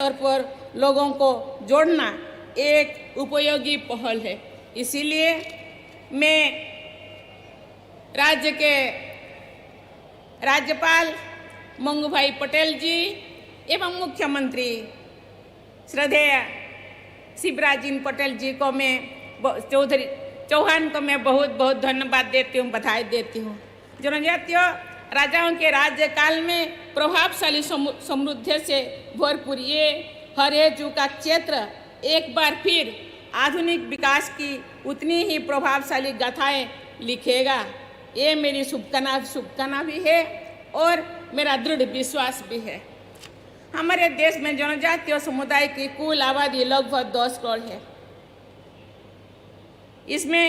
तौर पर लोगों को जोड़ना एक उपयोगी पहल है। इसीलिए मैं राज्य के राज्यपाल मंगूभाई पटेल जी एवं मुख्यमंत्री श्रद्धेय शिवराज सिंह पटेल जी को मैं चौहान को मैं बहुत बहुत धन्यवाद देती हूँ, बधाई देती हूँ। जनजातीय राजाओं के राज्यकाल में प्रभावशाली समृद्धि से भरपूर ये हरेजू का क्षेत्र एक बार फिर आधुनिक विकास की उतनी ही प्रभावशाली गाथाएं लिखेगा। ये मेरी शुभकामना भी है और मेरा दृढ़ विश्वास भी है। हमारे देश में जनजातीय समुदाय की कुल आबादी लगभग 10 करोड़ है। इसमें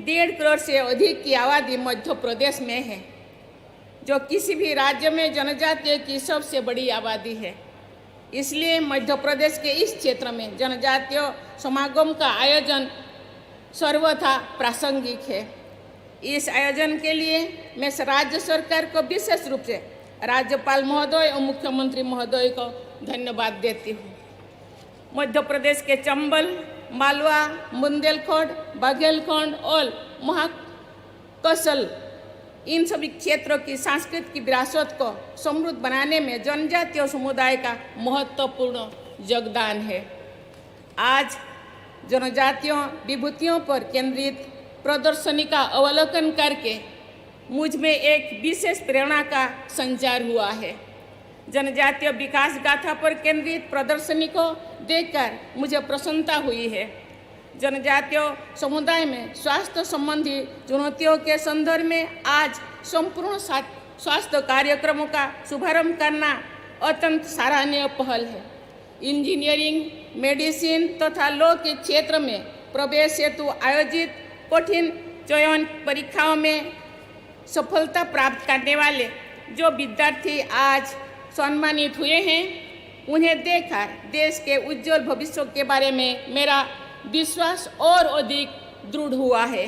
1.5 करोड़ से अधिक की आबादी मध्य प्रदेश में है, जो किसी भी राज्य में जनजातीय की सबसे बड़ी आबादी है। इसलिए मध्य प्रदेश के इस क्षेत्र में जनजातीय समागम का आयोजन सर्वथा प्रासंगिक है। इस आयोजन के लिए मैं राज्य सरकार को विशेष रूप से राज्यपाल महोदय और मुख्यमंत्री महोदय को धन्यवाद देती हूँ। मध्य प्रदेश के चंबल, मालवा, बुंदेलखंड, बाघेलखंड और महाकौशल इन सभी क्षेत्रों की सांस्कृतिक विरासत को समृद्ध बनाने में जनजातीय समुदाय का महत्वपूर्ण योगदान है। आज जनजातीय विभूतियों पर केंद्रित प्रदर्शनी का अवलोकन करके मुझ में एक विशेष प्रेरणा का संचार हुआ है। जनजातीय विकास गाथा पर केंद्रित प्रदर्शनी को देखकर मुझे प्रसन्नता हुई है। जनजातीय समुदाय में स्वास्थ्य संबंधी चुनौतियों के संदर्भ में आज संपूर्ण स्वास्थ्य कार्यक्रमों का शुभारंभ करना अत्यंत सराहनीय पहल है। इंजीनियरिंग, मेडिसिन तथा लॉ के क्षेत्र में प्रवेश हेतु आयोजित कठिन चयन परीक्षाओं में सफलता प्राप्त करने वाले जो विद्यार्थी आज सम्मानित हुए हैं, उन्हें देखकर देश के उज्जवल भविष्य के बारे में मेरा विश्वास और अधिक दृढ़ हुआ है।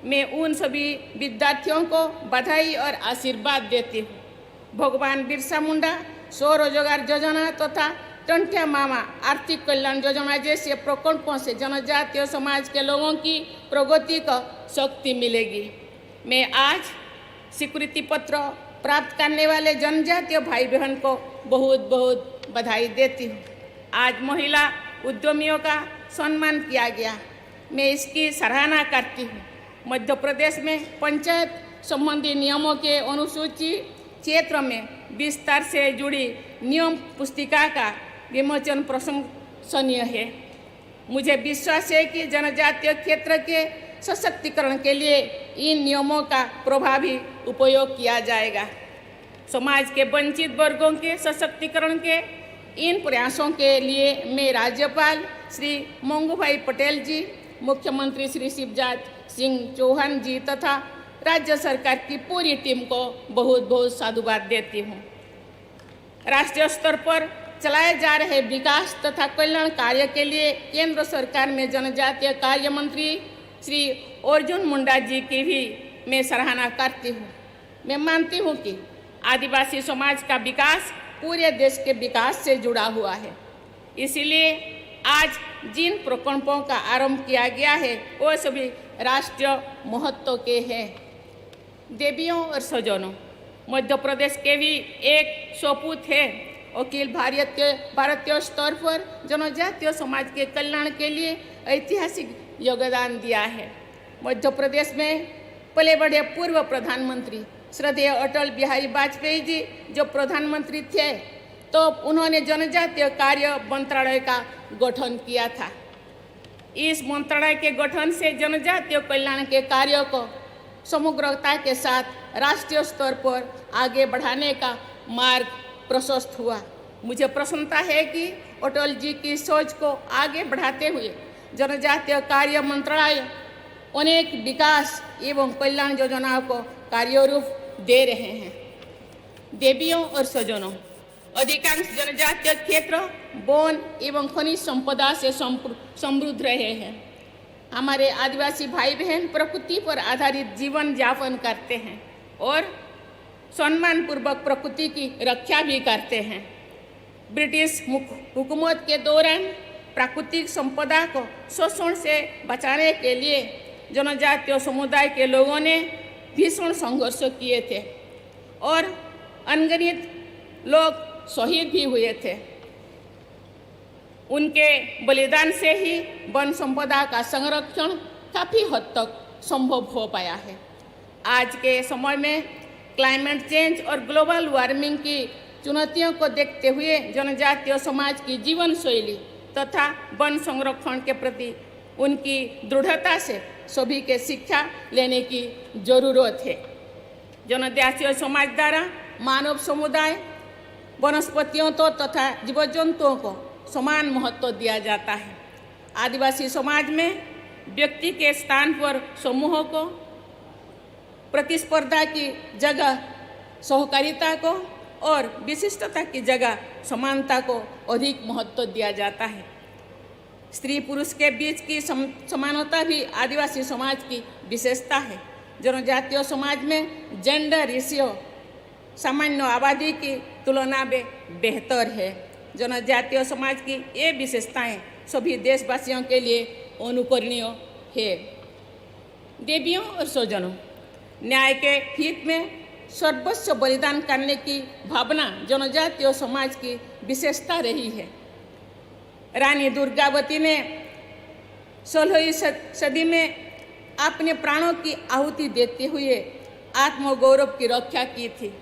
मैं उन सभी विद्यार्थियों को बधाई और आशीर्वाद देती हूँ। भगवान बिरसा मुंडा स्वरोजगार योजना तथा टंट्या मामा आर्थिक कल्याण योजना जैसे प्रकल्पों से जनजातीय समाज के लोगों की प्रगति को शक्ति मिलेगी। मैं आज स्वीकृति पत्र प्राप्त करने वाले जनजातीय भाई बहन को बहुत बहुत बधाई देती हूँ। आज महिला उद्यमियों का सम्मान किया गया, मैं इसकी सराहना करती हूँ। मध्य प्रदेश में पंचायत संबंधी नियमों के अनुसूची क्षेत्र में विस्तार से जुड़ी नियम पुस्तिका का विमोचन प्रशंसनीय है। मुझे विश्वास है कि जनजातीय क्षेत्र के सशक्तिकरण के लिए इन नियमों का प्रभावी उपयोग किया जाएगा। समाज के वंचित वर्गों के सशक्तिकरण के इन प्रयासों के लिए मैं राज्यपाल श्री मंगूभाई पटेल जी, मुख्यमंत्री श्री शिवराज सिंह चौहान जी तथा राज्य सरकार की पूरी टीम को बहुत बहुत साधुवाद देती हूँ। राष्ट्रीय स्तर पर चलाए जा रहे विकास तथा कल्याण कार्य के लिए केंद्र सरकार में जनजातीय कार्य मंत्री श्री अर्जुन मुंडा जी की भी मैं सराहना करती हूँ। मैं मानती हूँ कि आदिवासी समाज का विकास पूरे देश के विकास से जुड़ा हुआ है। इसीलिए आज जिन प्रकल्पों का आरंभ किया गया है वो सभी राष्ट्रीय महत्व के हैं। देवियों और सज्जनों, मध्य प्रदेश के भी एक सपूत है अखिल भारतीय स्तर पर जनजातीय समाज के कल्याण के लिए ऐतिहासिक योगदान दिया है। मध्य प्रदेश में पले बड़े पूर्व प्रधानमंत्री श्रद्धेय अटल बिहारी वाजपेयी जी जो प्रधानमंत्री थे, तो उन्होंने जनजातीय कार्य मंत्रालय का गठन किया था। इस मंत्रालय के गठन से जनजातीय कल्याण के कार्यों को समग्रता के साथ राष्ट्रीय स्तर पर आगे बढ़ाने का मार्ग प्रशस्त हुआ। मुझे प्रसन्नता है कि अटल जी की सोच को आगे बढ़ाते हुए जनजातीय कार्य मंत्रालय अनेक विकास एवं कल्याण योजनाओं को कार्यरूप दे रहे हैं। देवियों और सज्जनों, अधिकांश जनजातीय क्षेत्र वन एवं खनिज संपदा से समृद्ध रहे हैं। हमारे आदिवासी भाई बहन प्रकृति पर आधारित जीवन यापन करते हैं और सम्मानपूर्वक प्रकृति की रक्षा भी करते हैं। ब्रिटिश हुकूमत के दौरान प्राकृतिक संपदा को शोषण से बचाने के लिए जनजातीय समुदाय के लोगों ने भीषण संघर्ष किए थे और अनगिनत लोग शहीद भी हुए थे। उनके बलिदान से ही वन संपदा का संरक्षण काफ़ी हद तक संभव हो पाया है। आज के समय में क्लाइमेट चेंज और ग्लोबल वार्मिंग की चुनौतियों को देखते हुए जनजातीय समाज की जीवन शैली तथा वन संरक्षण के प्रति उनकी दृढ़ता से सभी के शिक्षा लेने की जरूरत है। जनजातीय समाज द्वारा मानव समुदाय, वनस्पतियों तो तथा जीव जंतुओं को समान महत्व दिया जाता है। आदिवासी समाज में व्यक्ति के स्थान पर समूहों को, प्रतिस्पर्धा की जगह सहकारिता को और विशिष्टता की जगह समानता को अधिक महत्व दिया जाता है। स्त्री पुरुष के बीच की समानता भी आदिवासी समाज की विशेषता है। जनजातीय समाज में जेंडर रेशियो सामान्य आबादी की तुलना में बेहतर है। जनजातीय समाज की ये विशेषताएं सभी देशवासियों के लिए अनुकरणीय है। देवियों और स्वजनों, न्याय के हित में सर्वस्व बलिदान करने की भावना जनजातीय समाज की विशेषता रही है। रानी दुर्गावती ने 16वीं सदी में अपने प्राणों की आहुति देते हुए आत्मगौरव की रक्षा की थी।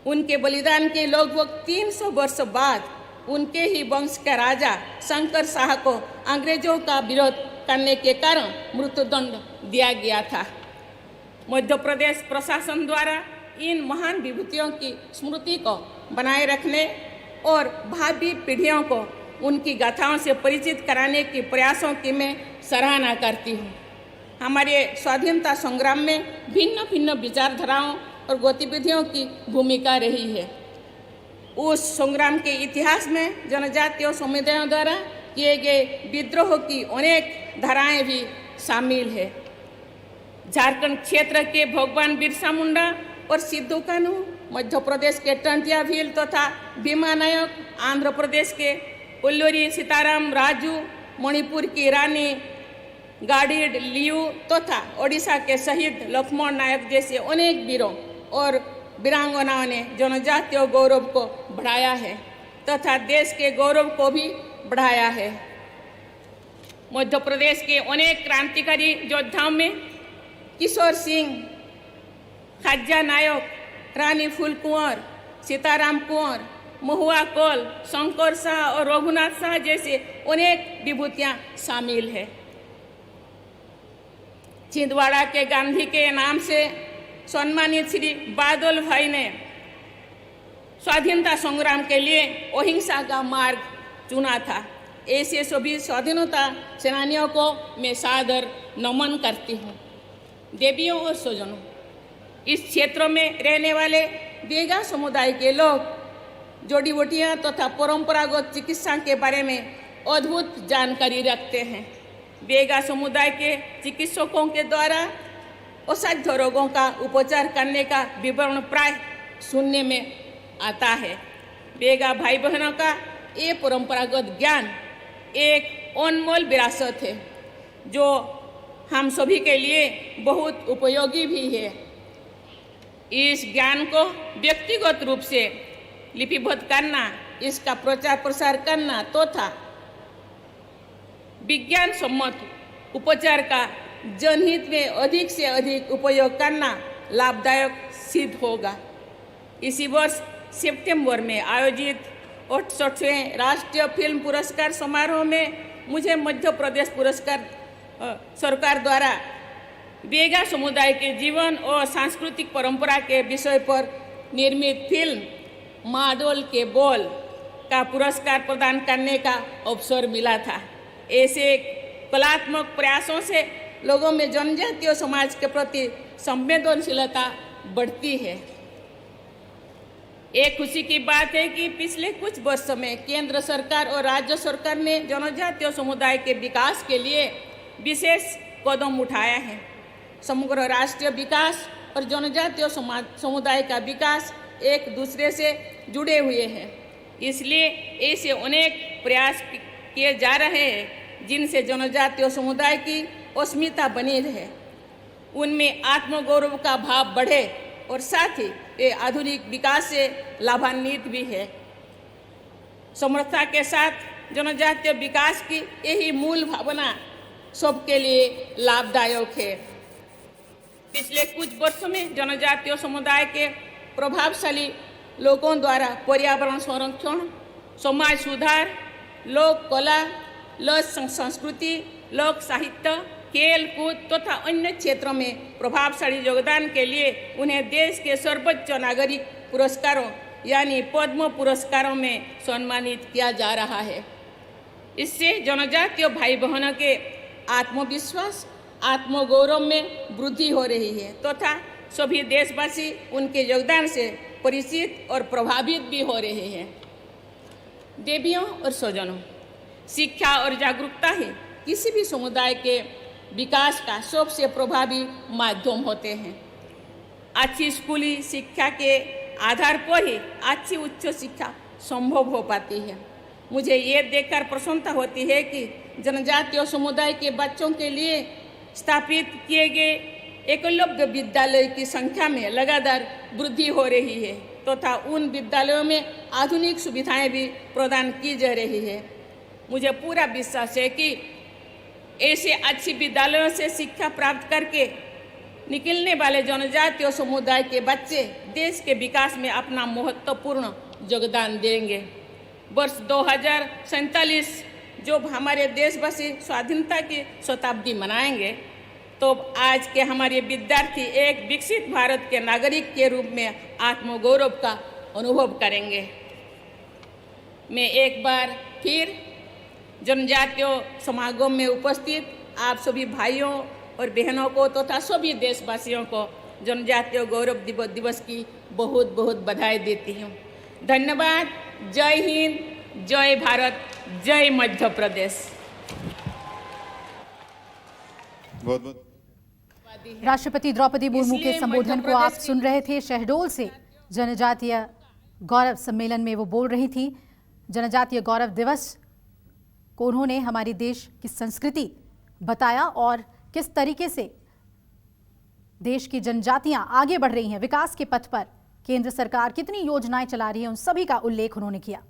उनके बलिदान के लगभग 300 वर्ष बाद उनके ही वंश का राजा शंकर शाह को अंग्रेजों का विरोध करने के कारण मृत्युदंड दिया गया था। मध्य प्रदेश प्रशासन द्वारा इन महान विभूतियों की स्मृति को बनाए रखने और भावी पीढ़ियों को उनकी गाथाओं से परिचित कराने के प्रयासों की मैं सराहना करती हूँ। हमारे स्वाधीनता संग्राम में भिन्न भिन्न विचारधाराओं और गतिविधियों की भूमिका रही है। उस संग्राम के इतिहास में जनजातीय समुदायों द्वारा किए गए विद्रोह की अनेक धाराएं भी शामिल है। झारखंड क्षेत्र के भगवान बिरसा मुंडा और सिद्धू कान्हू, मध्य प्रदेश के टंटिया भील तथा भीमा नायक, आंध्र प्रदेश के उल्लूरी सीताराम राजू, मणिपुर की रानी गाडिड लियू तथा ओडिशा के शहीद लक्ष्मण नायक जैसे अनेक वीरों और वीरांगनाओं ने जनजातीय गौरव को बढ़ाया है तथा देश के गौरव को भी बढ़ाया है। मध्य प्रदेश के अनेक क्रांतिकारी योद्धाओं में किशोर सिंह, खाजा नायक, रानी फूल कुंवर, सीताराम कुंवर, महुआ कोल, शंकर शाह और रघुनाथ शाह जैसे अनेक विभूतियां शामिल है। छिंदवाड़ा के गांधी के नाम से सम्मानित श्री बादल भाई ने स्वाधीनता संग्राम के लिए अहिंसा का मार्ग चुना था। ऐसे सभी स्वाधीनता सेनानियों को मैं सादर नमन करती हूँ। देवियों और स्वजनों, इस क्षेत्र में रहने वाले बेगा समुदाय के लोग जड़ी बूटियाँ तथा परंपरागत चिकित्सा के बारे में अद्भुत जानकारी रखते हैं। बेगा समुदाय के चिकित्सकों के द्वारा असाध्य रोगों का उपचार करने का विवरण प्राय सुनने में आता है। बेगा भाई बहनों का ये परंपरागत ज्ञान एक अनमोल विरासत है जो हम सभी के लिए बहुत उपयोगी भी है। इस ज्ञान को व्यक्तिगत रूप से लिपिबद्ध करना, इसका प्रचार प्रसार करना तथा विज्ञान सम्मत उपचार का जनहित में अधिक से अधिक उपयोग करना लाभदायक सिद्ध होगा। इसी वर्ष सितंबर में आयोजित 68वें राष्ट्रीय फिल्म पुरस्कार समारोह में मुझे मध्य प्रदेश पुरस्कार सरकार द्वारा बेगा समुदाय के जीवन और सांस्कृतिक परंपरा के विषय पर निर्मित फिल्म माडोल के बोल का पुरस्कार प्रदान करने का अवसर मिला था। ऐसे कलात्मक प्रयासों से लोगों में जनजातीय समाज के प्रति संवेदनशीलता बढ़ती है। एक खुशी की बात है कि पिछले कुछ वर्षों में केंद्र सरकार और राज्य सरकार ने जनजातीय समुदाय के विकास के लिए विशेष कदम उठाया है। समग्र राष्ट्रीय विकास और जनजातीय समुदाय का विकास एक दूसरे से जुड़े हुए हैं। इसलिए ऐसे अनेक प्रयास किए जा रहे हैं जिनसे जनजातीय समुदाय की अस्मिता बनी रहे, उनमें आत्मगौरव का भाव बढ़े और साथ ही ये आधुनिक विकास से लाभान्वित भी है। समर्था के साथ जनजातीय विकास की यही मूल भावना सबके लिए लाभदायक है। पिछले कुछ वर्षों में जनजातीय समुदाय के प्रभावशाली लोगों द्वारा पर्यावरण संरक्षण, समाज सुधार, लोक कला, लोक संस्कृति, लोक साहित्य, खेल कूद तथा अन्य क्षेत्रों में प्रभावशाली योगदान के लिए उन्हें देश के सर्वोच्च नागरिक पुरस्कारों यानी पद्म पुरस्कारों में सम्मानित किया जा रहा है। इससे जनजातीय भाई बहनों के आत्मविश्वास, आत्मगौरव में वृद्धि हो रही है तथा सभी देशवासी उनके योगदान से परिचित और प्रभावित भी हो रहे हैं। देवियों और स्वजनों, शिक्षा और जागरूकता ही किसी भी समुदाय के विकास का सबसे प्रभावी माध्यम होते हैं। अच्छी स्कूली शिक्षा के आधार पर ही अच्छी उच्च शिक्षा संभव हो पाती है। मुझे ये देखकर प्रसन्नता होती है कि जनजातीय समुदाय के बच्चों के लिए स्थापित किए गए एकलव्य विद्यालय की संख्या में लगातार वृद्धि हो रही है तथा उन विद्यालयों में आधुनिक सुविधाएं भी प्रदान की जा रही है। मुझे पूरा विश्वास है कि ऐसे अच्छी विद्यालयों से शिक्षा प्राप्त करके निकलने वाले जनजातीय समुदाय के बच्चे देश के विकास में अपना महत्वपूर्ण योगदान देंगे। वर्ष 2047 जब हमारे देशवासी स्वाधीनता की शताब्दी मनाएंगे तो आज के हमारे विद्यार्थी एक विकसित भारत के नागरिक के रूप में आत्मगौरव का अनुभव करेंगे। मैं एक बार फिर जनजातीय समागम में उपस्थित आप सभी भाइयों और बहनों को तथा सभी देशवासियों को जनजातीय गौरव दिवस की बहुत बहुत बधाई देती हूँ। धन्यवाद। जय हिंद, जय भारत, जय मध्य प्रदेश। बहुत बहुत राष्ट्रपति द्रौपदी मुर्मू के संबोधन को आप सुन रहे थे। शहडोल से जनजातीय गौरव सम्मेलन में वो बोल रही थी। जनजातीय गौरव दिवस को उन्होंने हमारी देश की संस्कृति बताया और किस तरीके से देश की जनजातियां आगे बढ़ रही हैं, विकास के पथ पर केंद्र सरकार कितनी योजनाएं चला रही है, उन सभी का उल्लेख उन्होंने किया।